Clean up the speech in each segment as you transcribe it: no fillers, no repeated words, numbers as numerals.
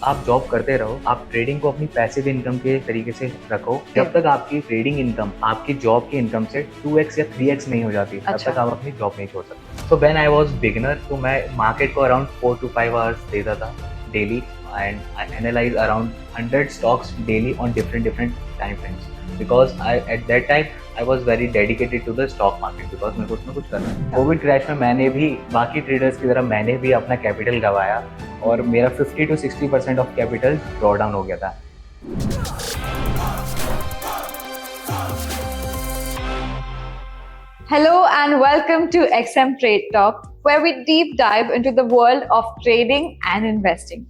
आप जॉब करते रहो, आप ट्रेडिंग को अपनी पैसिव इनकम के तरीके से रखो। जब तक आपकी ट्रेडिंग इनकम आपकी जॉब की इनकम से 2x या 3x नहीं हो जाती, तब तक आप अपनी जॉब नहीं छोड़ सकते। So when I was beginner, तो मैं मार्केट को अराउंड 4 to 5 आवर्स देता था daily, and I analyse around 100 stocks daily on different time frames, because at that time I was very dedicated to the stock market, because मेरे को उसमें कुछ करना है। कोविड क्रैश में मैंने भी बाकी ट्रेडर्स की तरह मैंने भी अपना कैपिटल गंवाया और मेरा 50 to 60% of capital draw down हो गया था। Hello and welcome to XM Trade Talk, where we deep dive into the world of trading and investing.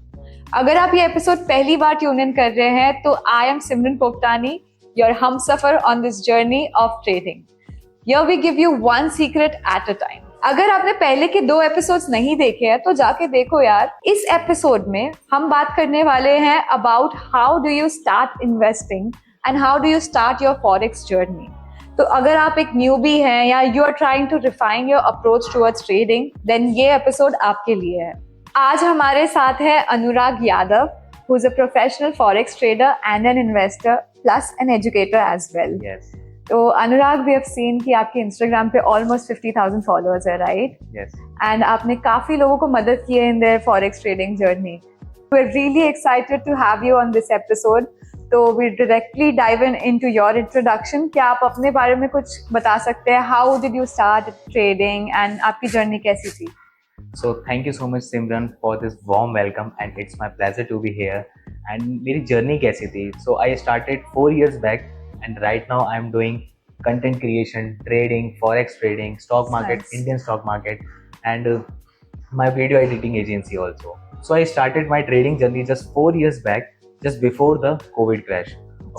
अगर आप ये एपिसोड पहली बार ट्यून इन कर रहे हैं तो I am Simran Popatani, your Humsafar on this journey of trading. Here we give you one secret at a time. अगर आपने पहले के 2 एपिसोड्स नहीं देखे हैं तो जाके देखो यार। इस एपिसोड में हम बात करने वाले हैं about how do you start investing and how do you start your forex journey. तो अगर आप एक न्यूबी हैं या you are trying to refine your approach towards trading, then ये एपिसोड आपके लिए है। आज हमारे साथ है Anurag Yadav, who is a professional forex trader and an investor plus an educator as well. Yes. तो अनुराग, we have seen कि आपके Instagram पे almost 50,000 followers है, right? Yes. And आपने काफी लोगों को मदद की है in their forex trading journey. We're really excited to have you on this episode. तो we directly dive into your introduction. क्या आप अपने बारे में कुछ बता सकते हैं? How did you start trading and आपकी journey कैसी थी? So thank you so much Simran for this warm welcome, and it's my pleasure to be here. And मेरी journey कैसी थी? So I started 4 years back, and right now I'm doing content creation, trading, forex trading, stock market, Nice. Indian stock market, and my video editing agency also. So I started my trading journey just 4 years back, just before the COVID crash.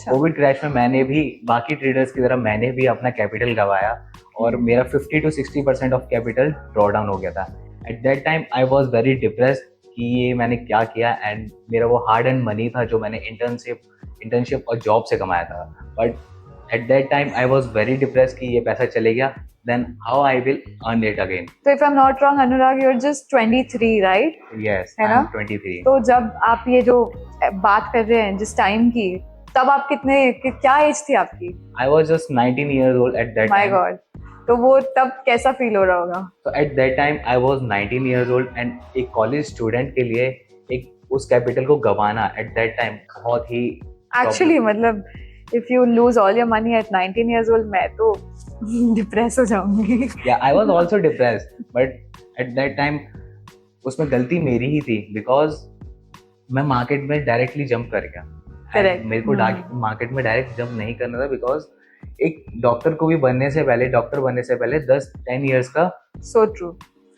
Covid crash में मैंने भी बाकी traders की तरह मैंने भी अपना capital गंवाया और मेरा 50 to 60% of capital draw down हो गया था। Eight that time I was very depressed कि ये मैंने क्या किया, एंड मेरा वो हार्ड एंड मनी था जो मैंने इंटर्नशिप और जॉब से कमाया था। But at that time I was very depressed कि ये पैसा चले गया, then how I will earn it again. तो if I am not wrong Anurag, you are just 23, right? Yes, है आई ना? एम 23। तो जब आप ये जो बात कर रहे हैं जिस टाइम की, तब आप क्या एज थी आपकी? I was just 19 years old at that my time. God, तो वो तब कैसा फील हो रहा होगा? तो eight that time I was 19 years old, and एक कॉलेज स्टूडेंट के लिए एक उस कैपिटल को गंवाना एट दैट टाइम बहुत ही एक्चुअली मतलब if you lose all your money at 19 years old, मैं तो डिप्रेस हो जाऊंगी। या I was also depressed, but at that time उसमें गलती मेरी ही थी, बिकॉज मैं मार्केट में डायरेक्टली जंप कर गया। Correct. मेरे को मार्केट में डायरेक्ट जंप नहीं करना था, बिकॉज एक डॉक्टर बनने से पहले 10-10 years का सो ट्रू,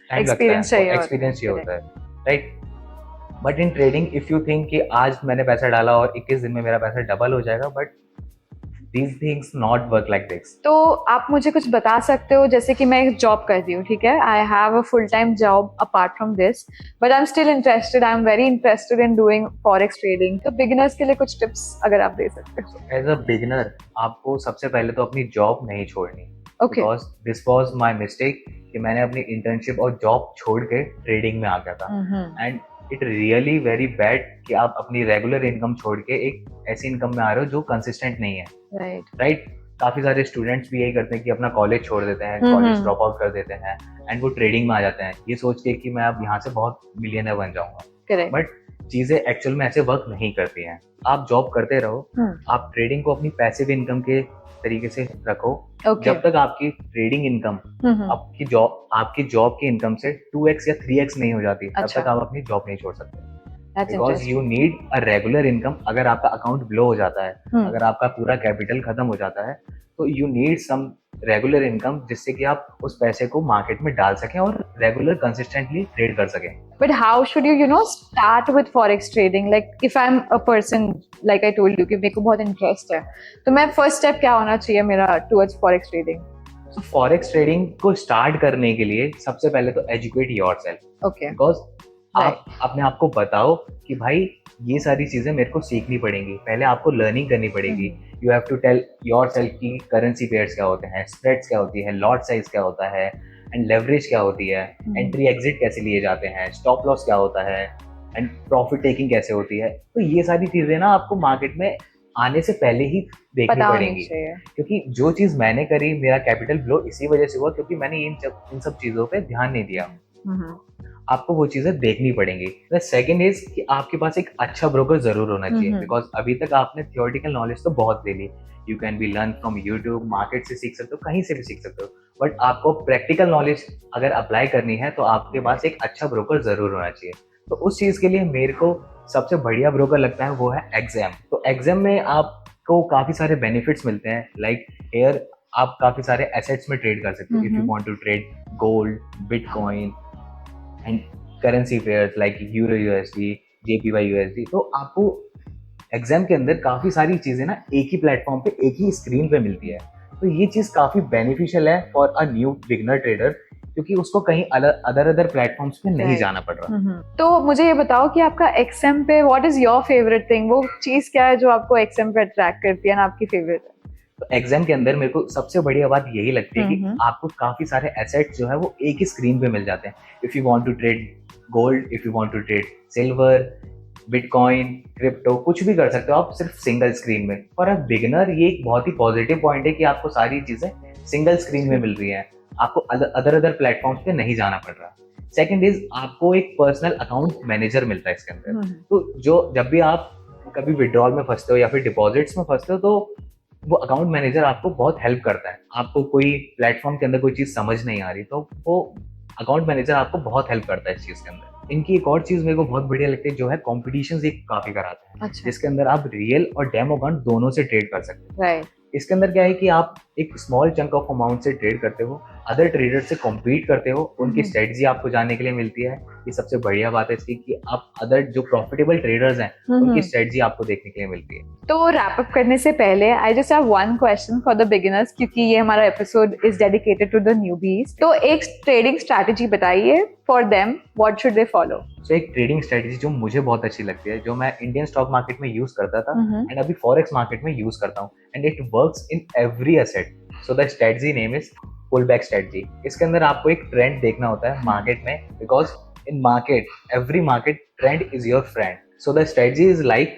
एक्सपीरियंस चाहिए होता है, right? But in trading if you think कि आज मैंने पैसा डाला और 21 दिन में मेरा पैसा डबल हो जाएगा, but these things not work like this. तो आप मुझे कुछ बता सकते हो, जैसे कि मैं एक जॉब करती हूँ, ठीक है, I have a full time job apart from this, but I am still interested, I am very interested in doing forex trading. तो बिगिनर्स के लिए कुछ टिप्स अगर आप दे सकते हो। एज अ बिगिनर आपको सबसे पहले तो अपनी जॉब नहीं छोड़नी, okay, because this was my mistake कि मैंने अपनी इंटर्नशिप और जॉब छोड़ के ट्रेडिंग में आ गया था। And it really very bad कि आप अपनी रेगुलर इनकम छोड़ के एक ऐसी इनकम में आ रहे हो जो कंसिस्टेंट नहीं है, राइट? काफी सारे स्टूडेंट्स भी यही करते हैं कि अपना कॉलेज छोड़ देते हैं, कॉलेज ड्रॉप आउट कर देते हैं, एंड वो ट्रेडिंग में आ जाते हैं ये सोच के कि मैं अब यहाँ से बहुत मिलियनर बन जाऊंगा। बट चीजें एक्चुअल में ऐसे वर्क नहीं करती हैं। आप जॉब करते रहो, आप ट्रेडिंग को अपनी पैसिव इनकम के तरीके से रखो। जब तक आपकी ट्रेडिंग इनकम आपकी जॉब की इनकम से 2x या 3x नहीं हो जाती, तब तक आप अपनी जॉब नहीं छोड़ सकते, because you need a regular income. अगर आपका अकाउंट ब्लो हो जाता है, अगर आपका पूरा कैपिटल खत्म हो जाता है, तो you need some regular income जिससे कि आप उस पैसे को मार्केट में डाल सकें और रेगुलर कंसिस्टेंटली ट्रेड कर सकें। But how should you start with forex trading? Like if I'm a person, like I told you कि मेरे को बहुत इंटरेस्ट है, तो मैं फर्स्ट स्टेप क्या होना चाहिए मेरा towards forex trading? Forex trading को स्टार्ट करने के लिए सबसे पहले तो एजुकेट योरसेल्फ, ओके, बिकॉज आप अपने आप को बताओ कि भाई ये सारी चीजें मेरे को सीखनी पड़ेंगी, पहले आपको लर्निंग करनी पड़ेगी। You have to tell yourself कि करेंसी पेयर्स क्या होते हैं, स्प्रेड्स क्या होती है, लॉट साइज क्या होता है, एंड लेवरेज क्या होती है, एंट्री एग्जिट कैसे लिए जाते हैं, स्टॉप लॉस क्या होता है, एंड प्रॉफिट टेकिंग कैसे होती है। तो ये सारी चीजें ना आपको मार्केट में आने से पहले ही देखनी पता होनी पड़ेंगी, चाहिए। क्योंकि जो चीज मैंने करी, मेरा कैपिटल फ्लो इसी वजह से हुआ क्योंकि मैंने इन सब चीजों पे ध्यान नहीं दिया। आपको वो चीजें देखनी पड़ेंगी। द सेकंड इज कि आपके पास एक अच्छा ब्रोकर जरूर होना चाहिए, बिकॉज अभी तक आपने थियोरेटिकल नॉलेज तो बहुत ले ली, you can be learn from YouTube, market से सीख सकते हो, कहीं से भी सीख सकते हो, बट आपको प्रैक्टिकल नॉलेज अगर अप्लाई करनी है तो आपके पास एक अच्छा ब्रोकर जरूर होना चाहिए। तो उस चीज के लिए मेरे को सबसे बढ़िया ब्रोकर लगता है वो है एग्जाम। तो एग्जाम में आपको काफी सारे बेनिफिट्स मिलते हैं, लाइक हेयर आप काफी सारे एसेट्स में ट्रेड कर सकते हो। If you want to trade gold, bitcoin and currency pairs like euro USD, JPY USD, तो आपको एग्जाम के अंदर काफी सारी चीजें ना एक ही प्लेटफॉर्म पे, एक ही स्क्रीन पे मिलती है। तो ये चीज काफी बेनिफिशियल है for a new beginner trader, क्योंकि उसको कहीं अदर प्लेटफॉर्म्स पे नहीं जाना पड़ रहा। तो मुझे ये बताओ कि आपका एक्सएम पे what is your favourite thing, वो चीज क्या है जो आपको एक्सएम पे अट्रैक्ट करती है ना, आपकी फेवरेट है? तो एग्जाम के अंदर मेरे को सबसे बढ़िया बात यही लगती है कि आपको काफी सारे एसेट्स जो है वो एक ही स्क्रीन पे मिल जाते हैं। If you want to trade gold, if you want to trade silver, bitcoin, crypto, कुछ भी कर सकते हो आप सिर्फ सिंगल स्क्रीन में। फॉर अ बिगिनर ये एक बहुत ही पॉजिटिव पॉइंट है कि आपको सारी चीजें सिंगल स्क्रीन में मिल रही है, आपको अदर प्लेटफॉर्म्स पे नहीं जाना पड़ रहा। सेकंड इज आपको एक पर्सनल अकाउंट मैनेजर मिलता है इसके अंदर। तो जो जब भी आप कभी विड्रॉल में फंसते हो या फिर डिपॉजिट्स में फंसते हो, तो वो अकाउंट मैनेजर आपको बहुत हेल्प करता है। आपको कोई प्लेटफॉर्म के अंदर कोई चीज समझ नहीं आ रही तो वो अकाउंट मैनेजर आपको बहुत हेल्प करता है इस चीज के अंदर। इनकी एक और चीज मेरे को बहुत बढ़िया लगती है जो है कॉम्पिटिशन एक काफी कराते हैं। अच्छा। जिसके अंदर आप रियल और डेमो अकाउंट दोनों से ट्रेड कर सकते हो। राइट। इसके अंदर क्या है कि आप एक स्मॉल चंक ऑफ अमाउंट से ट्रेड करते हो, अदर ट्रेडर से कॉम्पीट करते हो, उनकी स्ट्रेटजी आपको जानने के लिए मिलती है। ये सबसे बढ़िया बात है इसकी कि आप अदर जो प्रॉफिटेबल ट्रेडर्स हैं उनकी स्ट्रेटजी आपको देखने के लिए मिलती है। तो रैप अप करने से पहले I just have one question for the beginners, क्योंकि ये हमारा episode is dedicated to the newbies. तो एक ट्रेडिंग स्ट्रैटेजी बताइए for them, what should they follow? So एक ट्रेडिंग स्ट्रेटजी जो मुझे बहुत अच्छी लगती है, जो मैं इंडियन स्टॉक मार्केट में यूज करता था एंड अभी फॉरेक्स मार्केट में यूज करता हूँ, and it works in every asset. So the strategy name is pull back strategy. इसके अंदर आपको एक ट्रेंड देखना होता है मार्केट में, because in market every market trend is your friend. So the strategy is like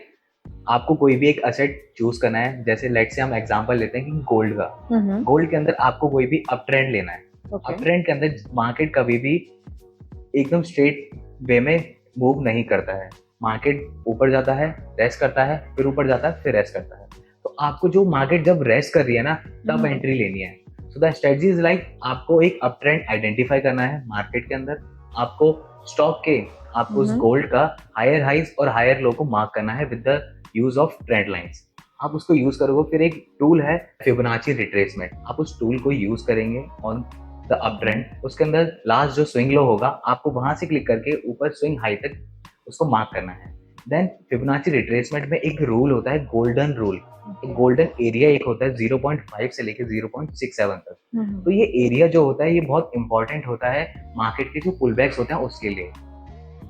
आपको कोई भी एक एसेट चूज करना है। जैसे लेट्स से हम एग्जांपल लेते हैं कि गोल्ड का। गोल्ड के अंदर आपको कोई भी अप ट्रेंड लेना है। अप ट्रेंड के अंदर मार्केट कभी भी एकदम स्ट्रेट वे में मूव नहीं करता है। मार्केट ऊपर जाता है, रेस्ट करता है, फिर ऊपर जाता है, फिर रेस्ट करता है। तो आपको जो मार्केट जब रेस्ट कर रही है ना, तब एंट्री लेनी है। सो द स्ट्रेटजी इज लाइक आपको एक अप ट्रेंड आइडेंटिफाई करना है मार्केट के अंदर। आपको स्टॉक के, आपको उस गोल्ड का हायर हाइज और हायर लो को मार्क करना है with the use of trend lines. आप उसको यूज करोगे। फिर एक टूल है फिबोनाची रिट्रेसमेंट, आप उस टूल को यूज करेंगे ऑन द अप ट्रेंड। उसके अंदर लास्ट जो स्विंग लो होगा, आपको वहां से क्लिक करके ऊपर स्विंग हाई तक उसको मार्क करना है। देन फिबोनाची रिट्रेसमेंट में एक रूल होता है, गोल्डन रूल। गोल्डन एरिया एक होता है 0.5 से लेके 0.67 तक। तो ये एरिया जो होता है ये बहुत इंपॉर्टेंट होता है मार्केट के जो पुल बैक्स होते हैं उसके लिए।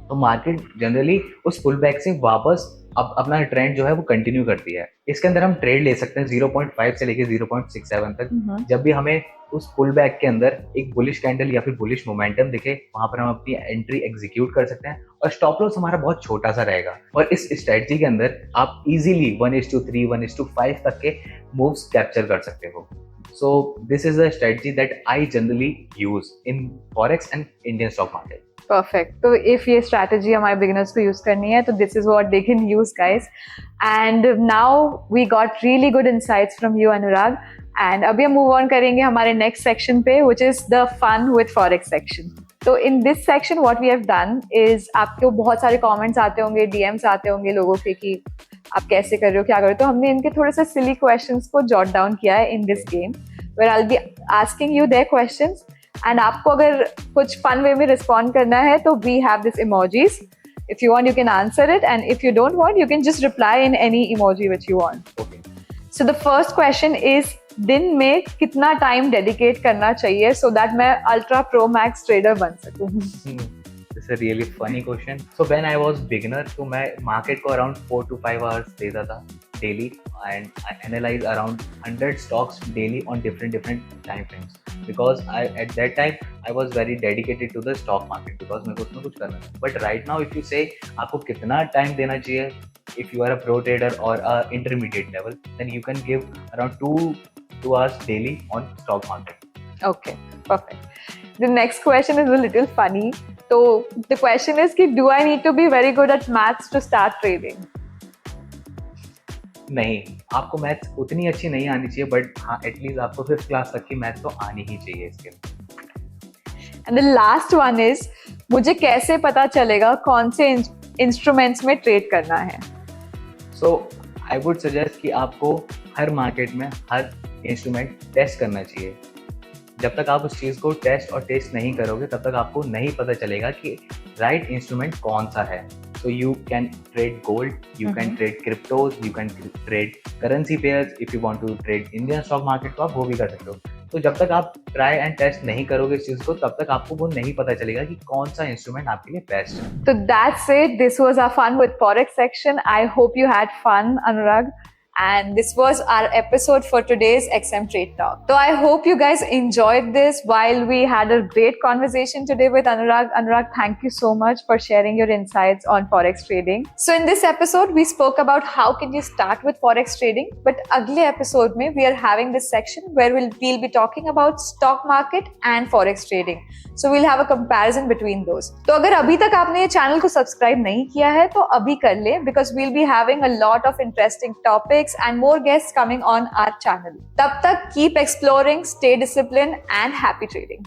तो मार्केट जनरली उस पुल बैक से वापस अपना ट्रेंड जो है वो कंटिन्यू करती है। इसके अंदर हम ट्रेड ले सकते हैं 0.5 से लेके 0.67 तक। जब भी हमें उस पुल बैक के अंदर एक बुलिश कैंडल या फिर बुलिश मोमेंटम दिखे, वहां पर हम अपनी एंट्री एग्जीक्यूट कर सकते हैं और स्टॉप लॉस हमारा बहुत छोटा सा रहेगा। और इस स्ट्रेटजी के अंदर आप इजीली 1:3, 1:5 तक के मूव्स कैप्चर कर सकते हो। So this is a strategy that I generally use in forex and Indian stock market. Perfect. तो if ये strategy हमारे beginners को use करनी है तो this is what they can use, guys. And now we got really good insights from you, Anurag. And अभी हम move on करेंगे हमारे next section पे, which is the fun with forex section. तो in this section what we have done is आपको बहुत सारे comments आते होंगे, DMs आते होंगे लोगों के कि आप कैसे कर रहे हो, क्या कर रहे हो। तो हमने इनके थोड़े से silly questions को jot down किया है in this game, where I'll be asking you their questions. And आपको अगर कुछ fun way में respond करना है तो we have this emojis. If you want, you can answer it, and if you don't want, you can just reply in any emoji which you want. Okay. So the first question is, दिन में कितना time dedicate करना चाहिए so that मैं ultra pro max trader बन सकूं? It's a really funny question. So when I was beginner, तो मैं मार्केट को around 4 to 5 hours देता था daily, and I analyze around 100 stocks daily on different time frames. because at that time I was very dedicated to the stock market because मेरे को उसमें कुछ करना था. But right now if you say आपको कितना time देना चाहिए, if you are a pro trader or a intermediate level, then you can give around 2 hours daily on stock market. Okay, perfect. The next question is a little funny. So the question is कि do I need to be very good at maths to start trading? नहीं, आपको maths उतनी अच्छी नहीं आनी चाहिए, but हाँ at least आपको 5th क्लास तक की मैथ्स तो आनी ही चाहिए इसके लिए. And the last one is मुझे कैसे पता चलेगा कौन से इंस्ट्रूमेंट्स में ट्रेड करना है? सो आई वुड सजेस्ट कि आपको हर मार्केट में हर इंस्ट्रूमेंट टेस्ट करना चाहिए. जब तक आप उस चीज़ को टेस्ट और टेस्ट नहीं करोगे तब तक आपको नहीं पता चलेगा कि राइट इंस्ट्रूमेंट कौन सा है. So you can trade gold, you can trade cryptos, you can trade currency pairs. If you want to trade Indian stock market तो आप वो भी कर सकते हो. तो जब तक आप ट्राई एंड टेस्ट नहीं करोगे इस चीज़ को तब तक आपको वो नहीं पता चलेगा कि कौन सा इंस्ट्रूमेंट आपके लिए बेस्ट है. So that's it. This was our fun with Forex section. I hope you had fun, Anurag. And this was our episode for today's XM Trade Talk. So I hope you guys enjoyed this while we had a great conversation today with Anurag. Anurag, thank you so much for sharing your insights on Forex trading. So in this episode, we spoke about how can you start with Forex trading. But अगले episode में we are having this section where we'll be talking about stock market and Forex trading. So we'll have a comparison between those. तो अगर अभी तक आपने ये channel को subscribe नहीं किया है तो अभी कर ले, because we'll be having a lot of interesting topics and more guests coming on our channel. Tab tak keep exploring, stay disciplined and happy trading.